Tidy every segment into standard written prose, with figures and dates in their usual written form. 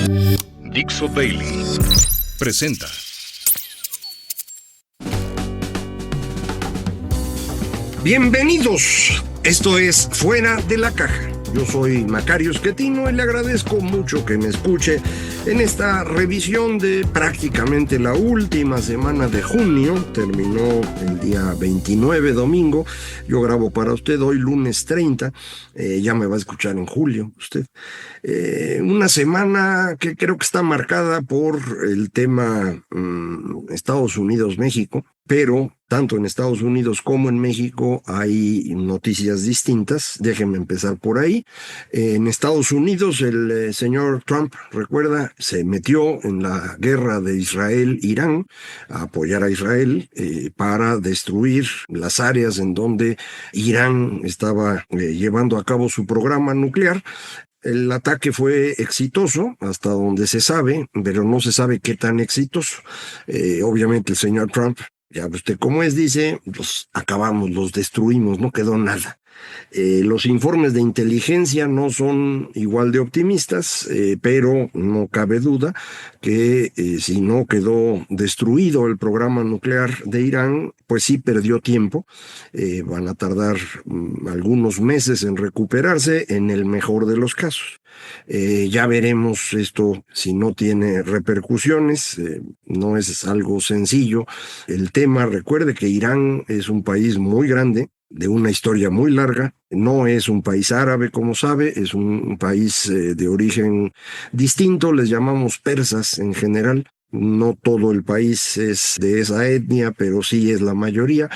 Dixo Daily presenta. Bienvenidos, esto es Fuera de la Caja. Yo soy Macario Schettino y le agradezco mucho que me escuche en esta revisión de prácticamente la última semana de junio. Terminó el día 29, domingo. Yo grabo para usted hoy, lunes 30. Ya me va a escuchar en julio usted. Una semana que creo que está marcada por el tema Estados Unidos-México, pero tanto en Estados Unidos como en México hay noticias distintas. Déjenme empezar por ahí. En Estados Unidos el señor Trump, recuerda, se metió en la guerra de Israel-Irán, a apoyar a Israel para destruir las áreas en donde Irán estaba llevando a cabo su programa nuclear. El ataque fue exitoso, hasta donde se sabe, pero no se sabe qué tan exitoso. Obviamente el señor Trump, ya usted cómo es, dice, los acabamos, los destruimos, no quedó nada. Los informes de inteligencia no son igual de optimistas, pero no cabe duda que si no quedó destruido el programa nuclear de Irán, pues sí perdió tiempo. Van a tardar algunos meses en recuperarse, en el mejor de los casos. Ya veremos esto si no tiene repercusiones. No es algo sencillo el tema. Recuerde que Irán es un país muy grande, de una historia muy larga. No es un país árabe, como sabe, es un país de origen distinto, les llamamos persas en general. No todo el país es de esa etnia, pero sí es la mayoría.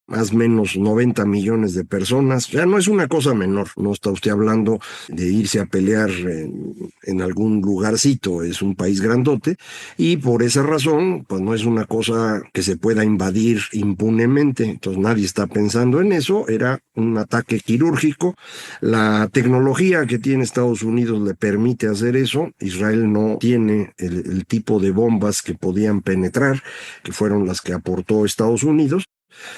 Más o menos 90 millones de personas. Ya no es una cosa menor, no está usted hablando de irse a pelear en algún lugarcito, es un país grandote y por esa razón pues no es una cosa que se pueda invadir impunemente. Entonces nadie está pensando en eso, era un ataque quirúrgico. La tecnología que tiene Estados Unidos le permite hacer eso. Israel no tiene el tipo de bombas que podían penetrar, que fueron las que aportó Estados Unidos.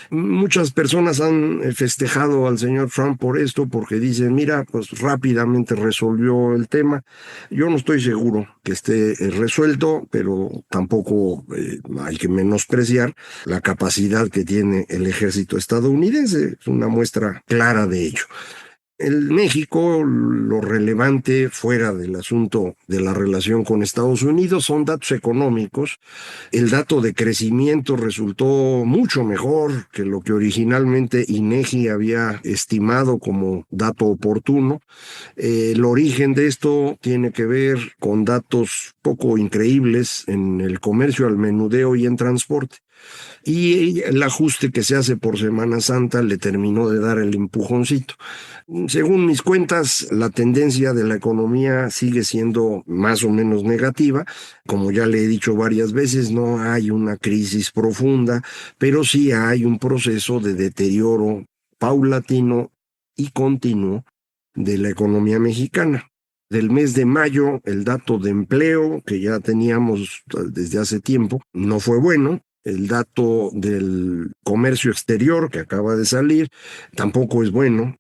Muchas personas han festejado al señor Trump por esto, porque dicen, mira, pues rápidamente resolvió el tema. Yo no estoy seguro que esté resuelto, pero tampoco hay que menospreciar la capacidad que tiene el ejército estadounidense. Es una muestra clara de ello. En México, lo relevante fuera del asunto de la relación con Estados Unidos son datos económicos. El dato de crecimiento resultó mucho mejor que lo que originalmente INEGI había estimado como dato oportuno. El origen de esto tiene que ver con datos poco increíbles en el comercio al menudeo y en transporte. Y el ajuste que se hace por Semana Santa le terminó de dar el empujoncito. Según mis cuentas, la tendencia de la economía sigue siendo más o menos negativa. Como ya le he dicho varias veces, no hay una crisis profunda, pero sí hay un proceso de deterioro paulatino y continuo de la economía mexicana. Del mes de mayo, el dato de empleo, que ya teníamos desde hace tiempo, no fue bueno. El dato del comercio exterior que acaba de salir tampoco es bueno.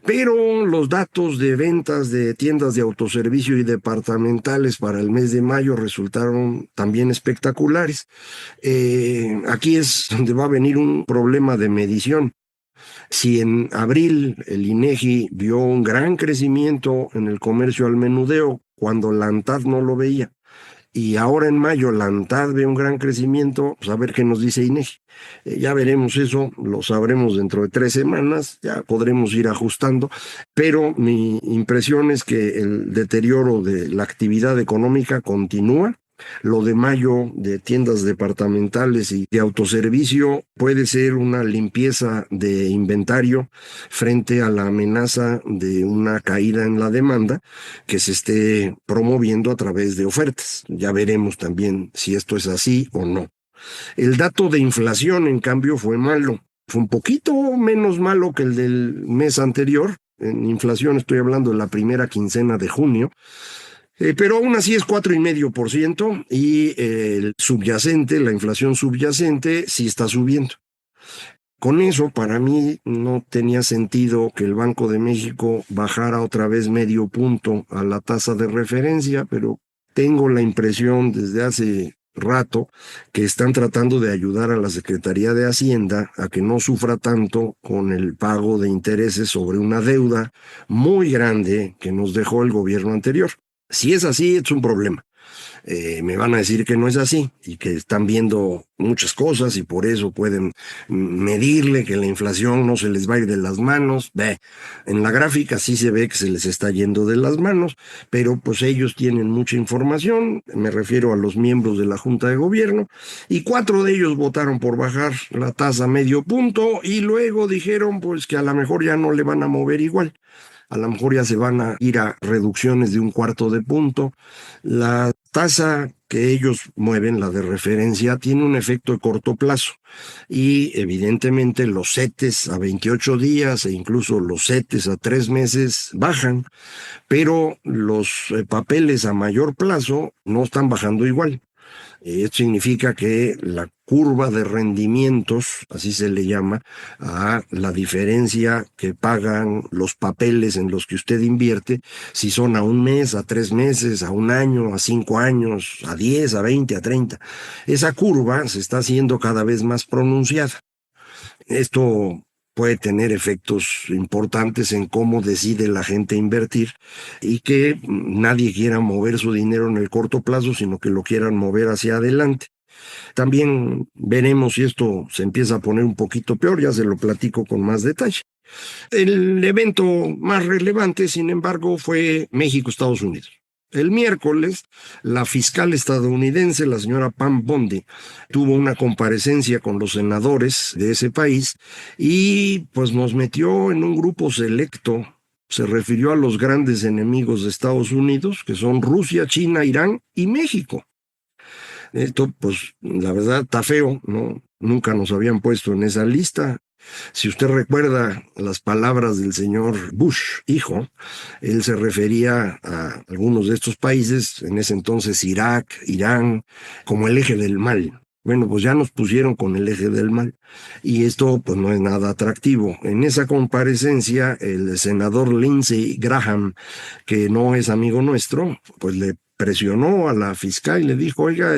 Pero los datos de ventas de tiendas de autoservicio y departamentales para el mes de mayo resultaron también espectaculares. Aquí es donde va a venir un problema de medición. Si en abril el INEGI vio un gran crecimiento en el comercio al menudeo cuando la ANTAD no lo veía, y ahora en mayo la ANTAD ve un gran crecimiento, pues a ver qué nos dice INEGI. Ya veremos eso, lo sabremos dentro de 3 semanas, ya podremos ir ajustando, pero mi impresión es que el deterioro de la actividad económica continúa. Lo de mayo de tiendas departamentales y de autoservicio puede ser una limpieza de inventario frente a la amenaza de una caída en la demanda que se esté promoviendo a través de ofertas. Ya veremos también si esto es así o no. El dato de inflación, en cambio, fue malo. Fue un poquito menos malo que el del mes anterior. En inflación estoy hablando de la primera quincena de junio. Pero aún así es 4,5% y el subyacente, la inflación subyacente, sí está subiendo. Con eso, para mí, no tenía sentido que el Banco de México bajara otra vez medio punto a la tasa de referencia, pero Tengo la impresión desde hace rato que están tratando de ayudar a la Secretaría de Hacienda a que no sufra tanto con el pago de intereses sobre una deuda muy grande que nos dejó el gobierno anterior. Si es así, es un problema. Me van a decir que no es así y que están viendo muchas cosas y por eso pueden medirle que la inflación no se les va a ir de las manos. En la gráfica sí se ve que se les está yendo de las manos, pero pues ellos tienen mucha información, me refiero a los miembros de la Junta de Gobierno, y 4 de ellos votaron por bajar la tasa medio punto y luego dijeron pues que a lo mejor ya no le van a mover igual. A lo mejor ya se van a ir a reducciones de 1/4 de punto. La tasa que ellos mueven, la de referencia, tiene un efecto de corto plazo y evidentemente los CETES a 28 días e incluso los CETES a 3 meses bajan, pero los papeles a mayor plazo no están bajando igual. Esto significa que la curva de rendimientos, así se le llama, a la diferencia que pagan los papeles en los que usted invierte, si son a 1 mes, a 3 meses, a 1 año, a 5 años, a 10, a 20, a 30. Esa curva se está haciendo cada vez más pronunciada. Esto puede tener efectos importantes en cómo decide la gente invertir y que nadie quiera mover su dinero en el corto plazo, sino que lo quieran mover hacia adelante. También veremos si esto se empieza a poner un poquito peor, ya se lo platico con más detalle. El evento más relevante, sin embargo, fue México-Estados Unidos. El miércoles, la fiscal estadounidense, la señora Pam Bondi, tuvo una comparecencia con los senadores de ese país y pues nos metió en un grupo selecto. Se refirió a los grandes enemigos de Estados Unidos, que son Rusia, China, Irán y México. Esto, pues, la verdad está feo, ¿no? Nunca nos habían puesto en esa lista. Si usted recuerda las palabras del señor Bush, hijo, él se refería a algunos de estos países, en ese entonces Irak, Irán, como el eje del mal. Bueno, pues ya nos pusieron con el eje del mal y esto pues no es nada atractivo. En esa comparecencia, el senador Lindsey Graham, que no es amigo nuestro, pues le presionó a la fiscal y le dijo, oiga,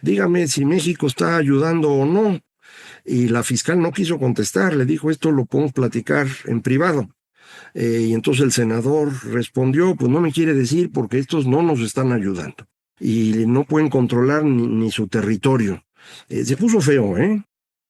dígame si México está ayudando o no. Y la fiscal no quiso contestar, le dijo, esto lo podemos platicar en privado. Y entonces el senador respondió, pues no me quiere decir porque estos no nos están ayudando. Y no pueden controlar ni su territorio. Se puso feo, ¿eh?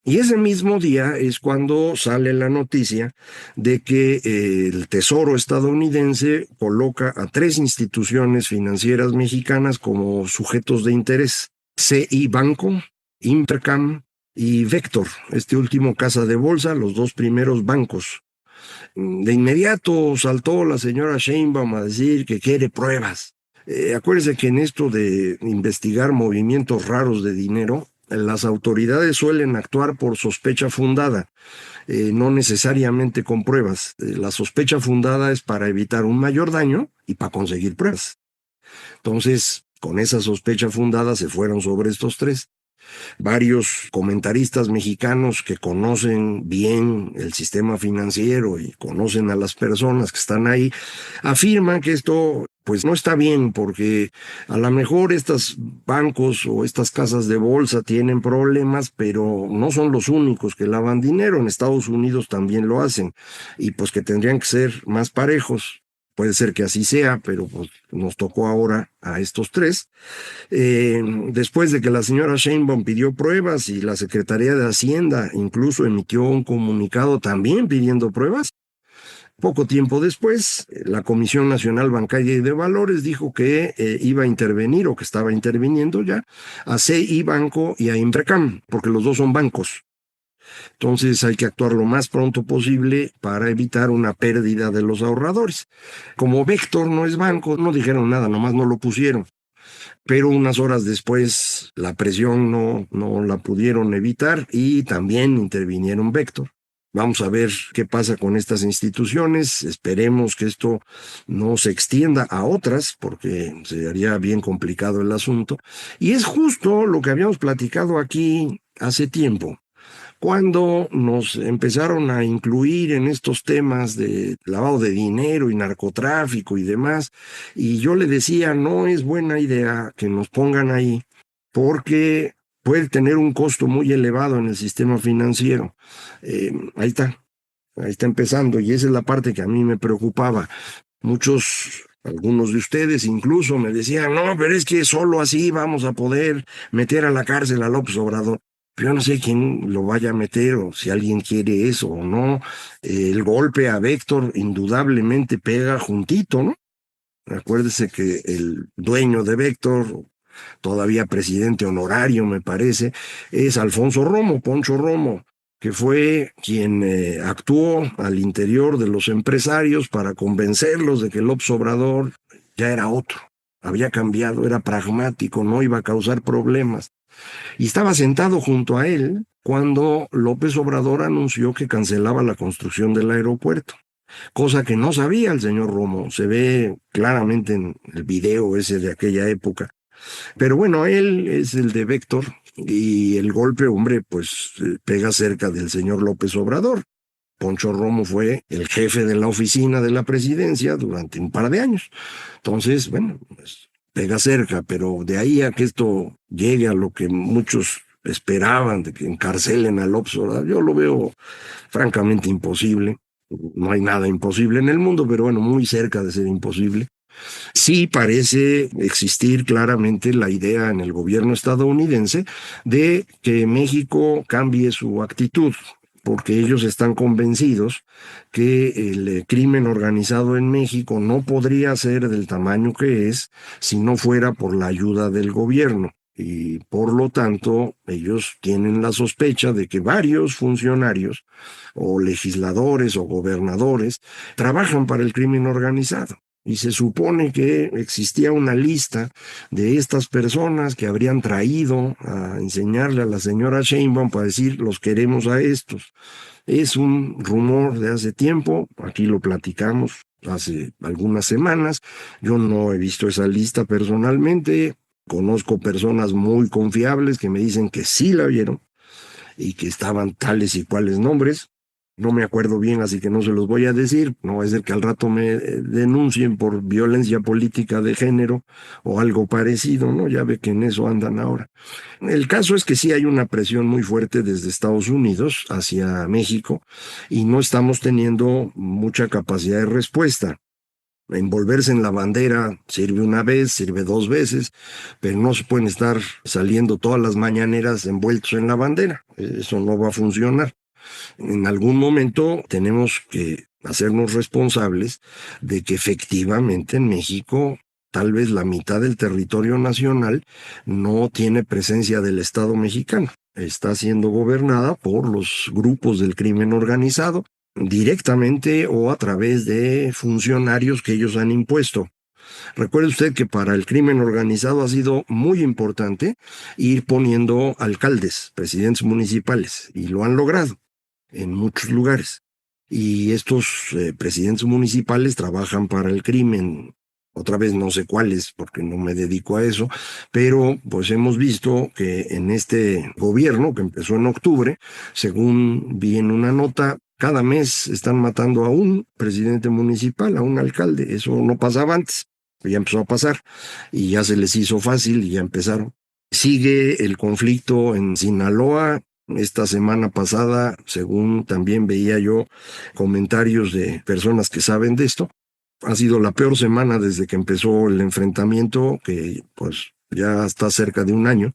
Y ese mismo día es cuando sale la noticia de que el Tesoro estadounidense coloca a 3 instituciones financieras mexicanas como sujetos de interés. CI Banco, Impercam y Vector, este último casa de bolsa, los 2 primeros bancos. De inmediato saltó la señora Sheinbaum a decir que quiere pruebas. Acuérdese que en esto de investigar movimientos raros de dinero, las autoridades suelen actuar por sospecha fundada, no necesariamente con pruebas. La sospecha fundada es para evitar un mayor daño y para conseguir pruebas. Entonces, con esa sospecha fundada se fueron sobre estos 3. Varios comentaristas mexicanos que conocen bien el sistema financiero y conocen a las personas que están ahí, afirman que esto pues no está bien porque a lo mejor estos bancos o estas casas de bolsa tienen problemas, pero no son los únicos que lavan dinero. En Estados Unidos también lo hacen y pues que tendrían que ser más parejos. Puede ser que así sea, pero pues nos tocó ahora a estos 3. Después de que la señora Sheinbaum pidió pruebas y la Secretaría de Hacienda incluso emitió un comunicado también pidiendo pruebas, poco tiempo después, la Comisión Nacional Bancaria y de Valores dijo que iba a intervenir o que estaba interviniendo ya a CI Banco y a Impercam, porque los 2 son bancos. Entonces hay que actuar lo más pronto posible para evitar una pérdida de los ahorradores. Como Vector no es banco, no dijeron nada, nomás no lo pusieron. Pero unas horas después la presión no la pudieron evitar y también intervinieron Vector. Vamos a ver qué pasa con estas instituciones. Esperemos que esto no se extienda a otras, porque sería bien complicado el asunto. Y es justo lo que habíamos platicado aquí hace tiempo. cuando nos empezaron a incluir en estos temas de lavado de dinero y narcotráfico y demás, y yo le decía, no es buena idea que nos pongan ahí, porque puede tener un costo muy elevado en el sistema financiero. Ahí está. Ahí está empezando, y esa es la parte que a mí me preocupaba. Algunos de ustedes incluso me decían, no, pero es que solo así vamos a poder meter a la cárcel a López Obrador. Pero yo no sé quién lo vaya a meter o si alguien quiere eso o no. El golpe a Héctor indudablemente pega juntito, ¿no? Acuérdese que el dueño de Vector, todavía presidente honorario me parece, es Alfonso Romo, Poncho Romo, que fue quien actuó al interior de los empresarios para convencerlos de que López Obrador ya era otro, había cambiado, era pragmático, no iba a causar problemas. Y estaba sentado junto a él cuando López Obrador anunció que cancelaba la construcción del aeropuerto, cosa que no sabía el señor Romo, se ve claramente en el video ese de aquella época. Pero bueno, él es el de Vector y el golpe, hombre, pues pega cerca del señor López Obrador. Poncho Romo fue el jefe de la oficina de la presidencia durante un par de años. Entonces, bueno, pues pega cerca, pero de ahí a que esto llegue a lo que muchos esperaban, de que encarcelen a López Obrador, yo lo veo francamente imposible. No hay nada imposible en el mundo, pero bueno, muy cerca de ser imposible. Sí parece existir claramente la idea en el gobierno estadounidense de que México cambie su actitud, porque ellos están convencidos que el crimen organizado en México no podría ser del tamaño que es si no fuera por la ayuda del gobierno. Y por lo tanto, ellos tienen la sospecha de que varios funcionarios o legisladores o gobernadores trabajan para el crimen organizado. Y se supone que existía una lista de estas personas que habrían traído a enseñarle a la señora Sheinbaum para decir, los queremos a estos. Es un rumor de hace tiempo, aquí lo platicamos hace algunas semanas. Yo no he visto esa lista personalmente. Conozco personas muy confiables que me dicen que sí la vieron y que estaban tales y cuales nombres. No me acuerdo bien, así que no se los voy a decir. No va a ser que al rato me denuncien por violencia política de género o algo parecido, ¿no? Ya ve que en eso andan ahora. El caso es que sí hay una presión muy fuerte desde Estados Unidos hacia México y no estamos teniendo mucha capacidad de respuesta. Envolverse en la bandera sirve una vez, sirve dos veces, pero no se pueden estar saliendo todas las mañaneras envueltos en la bandera. Eso no va a funcionar. En algún momento tenemos que hacernos responsables de que efectivamente en México tal vez la mitad del territorio nacional no tiene presencia del Estado mexicano. Está siendo gobernada por los grupos del crimen organizado, directamente o a través de funcionarios que ellos han impuesto. Recuerde usted que para el crimen organizado ha sido muy importante ir poniendo alcaldes, presidentes municipales, y lo han logrado en muchos lugares. Y estos presidentes municipales trabajan para el crimen. Otra vez no sé cuáles, porque no me dedico a eso, pero pues hemos visto que en este gobierno, que empezó en octubre, según vi en una nota, cada mes están matando a un presidente municipal, a un alcalde. Eso no pasaba antes, ya empezó a pasar y ya se les hizo fácil y ya empezaron. Sigue el conflicto en Sinaloa. Esta semana pasada, según también veía yo comentarios de personas que saben de esto, ha sido la peor semana desde que empezó el enfrentamiento, que pues ya está cerca de un año.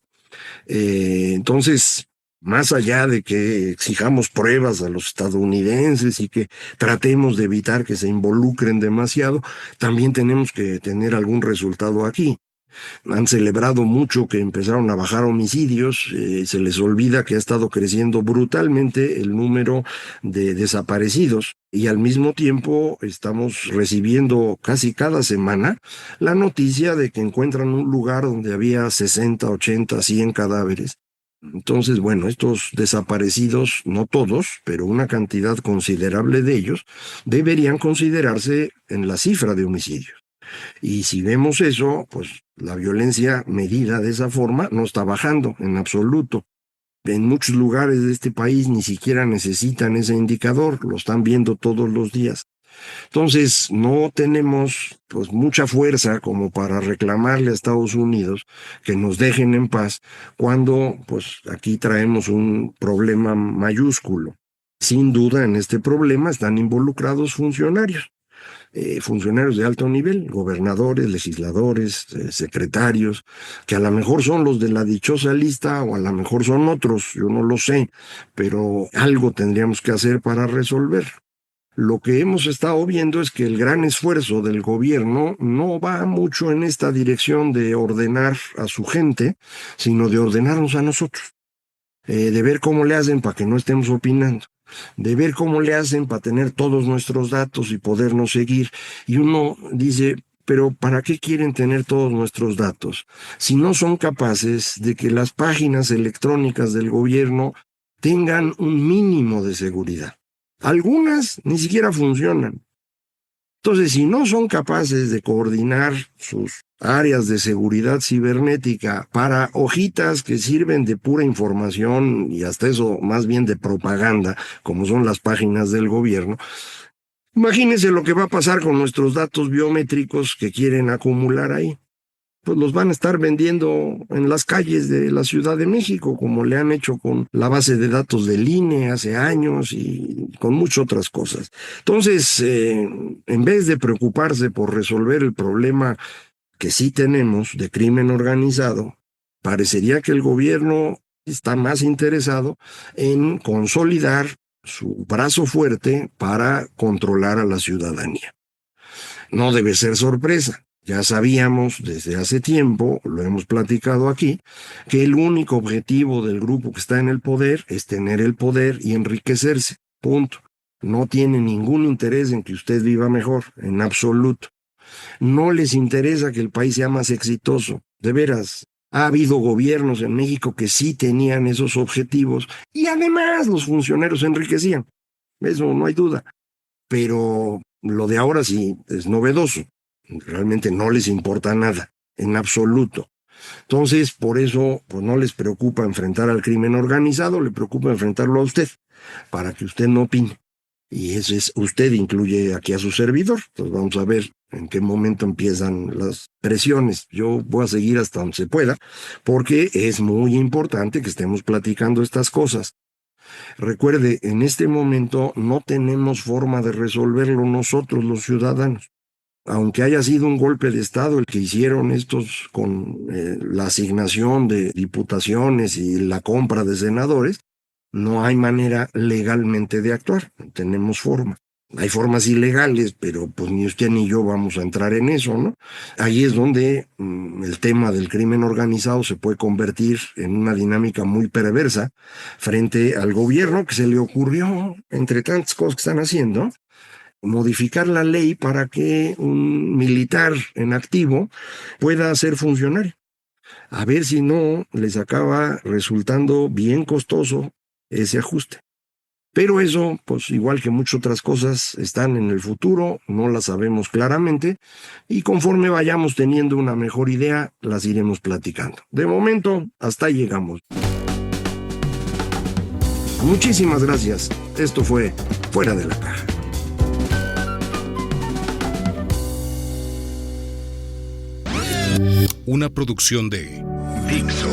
Entonces, más allá de que exijamos pruebas a los estadounidenses y que tratemos de evitar que se involucren demasiado, también tenemos que tener algún resultado aquí. Han celebrado mucho que empezaron a bajar homicidios, se les olvida que ha estado creciendo brutalmente el número de desaparecidos y al mismo tiempo estamos recibiendo casi cada semana la noticia de que encuentran un lugar donde había 60, 80, 100 cadáveres. Entonces, bueno, estos desaparecidos, no todos, pero una cantidad considerable de ellos, deberían considerarse en la cifra de homicidios. Y si vemos eso, pues la violencia medida de esa forma no está bajando en absoluto. En muchos lugares de este país ni siquiera necesitan ese indicador, lo están viendo todos los días. Entonces, no tenemos pues mucha fuerza como para reclamarle a Estados Unidos que nos dejen en paz cuando pues aquí traemos un problema mayúsculo. Sin duda, en este problema están involucrados funcionarios de alto nivel, gobernadores, legisladores, secretarios, que a lo mejor son los de la dichosa lista o a lo mejor son otros, yo no lo sé, pero algo tendríamos que hacer para resolver. Lo que hemos estado viendo es que el gran esfuerzo del gobierno no va mucho en esta dirección de ordenar a su gente, sino de ordenarnos a nosotros, de ver cómo le hacen para que no estemos opinando, de ver cómo le hacen para tener todos nuestros datos y podernos seguir. Y uno dice, pero ¿para qué quieren tener todos nuestros datos? Si no son capaces de que las páginas electrónicas del gobierno tengan un mínimo de seguridad. Algunas ni siquiera funcionan. Entonces, si no son capaces de coordinar sus áreas de seguridad cibernética para hojitas que sirven de pura información y hasta eso más bien de propaganda, como son las páginas del gobierno, imagínense lo que va a pasar con nuestros datos biométricos que quieren acumular ahí. Pues los van a estar vendiendo en las calles de la Ciudad de México, como le han hecho con la base de datos del INE hace años y con muchas otras cosas. Entonces, en vez de preocuparse por resolver el problema que sí tenemos de crimen organizado, parecería que el gobierno está más interesado en consolidar su brazo fuerte para controlar a la ciudadanía. No debe ser sorpresa. Ya sabíamos desde hace tiempo, lo hemos platicado aquí, que el único objetivo del grupo que está en el poder es tener el poder y enriquecerse. Punto. No tiene ningún interés en que usted viva mejor, en absoluto. No les interesa que el país sea más exitoso. De veras, ha habido gobiernos en México que sí tenían esos objetivos y además los funcionarios se enriquecían. Eso no hay duda. Pero lo de ahora sí es novedoso. Realmente no les importa nada, en absoluto. Entonces, por eso, pues no les preocupa enfrentar al crimen organizado, le preocupa enfrentarlo a usted, para que usted no opine. Y ese es, usted incluye aquí a su servidor. Entonces vamos a ver en qué momento empiezan las presiones. Yo voy a seguir hasta donde se pueda, porque es muy importante que estemos platicando estas cosas. Recuerde, en este momento no tenemos forma de resolverlo nosotros los ciudadanos. Aunque haya sido un golpe de Estado el que hicieron estos con la asignación de diputaciones y la compra de senadores, no hay manera legalmente de actuar, no tenemos forma. Hay formas ilegales, pero pues ni usted ni yo vamos a entrar en eso, ¿no? Ahí es donde el tema del crimen organizado se puede convertir en una dinámica muy perversa frente al gobierno que se le ocurrió, entre tantas cosas que están haciendo, modificar la ley para que un militar en activo pueda ser funcionario. A ver si no les acaba resultando bien costoso ese ajuste. Pero eso, pues igual que muchas otras cosas, están en el futuro, no las sabemos claramente, y conforme vayamos teniendo una mejor idea, las iremos platicando. De momento, hasta ahí llegamos. Muchísimas gracias. Esto fue Fuera de la Caja. Una producción de Dixo.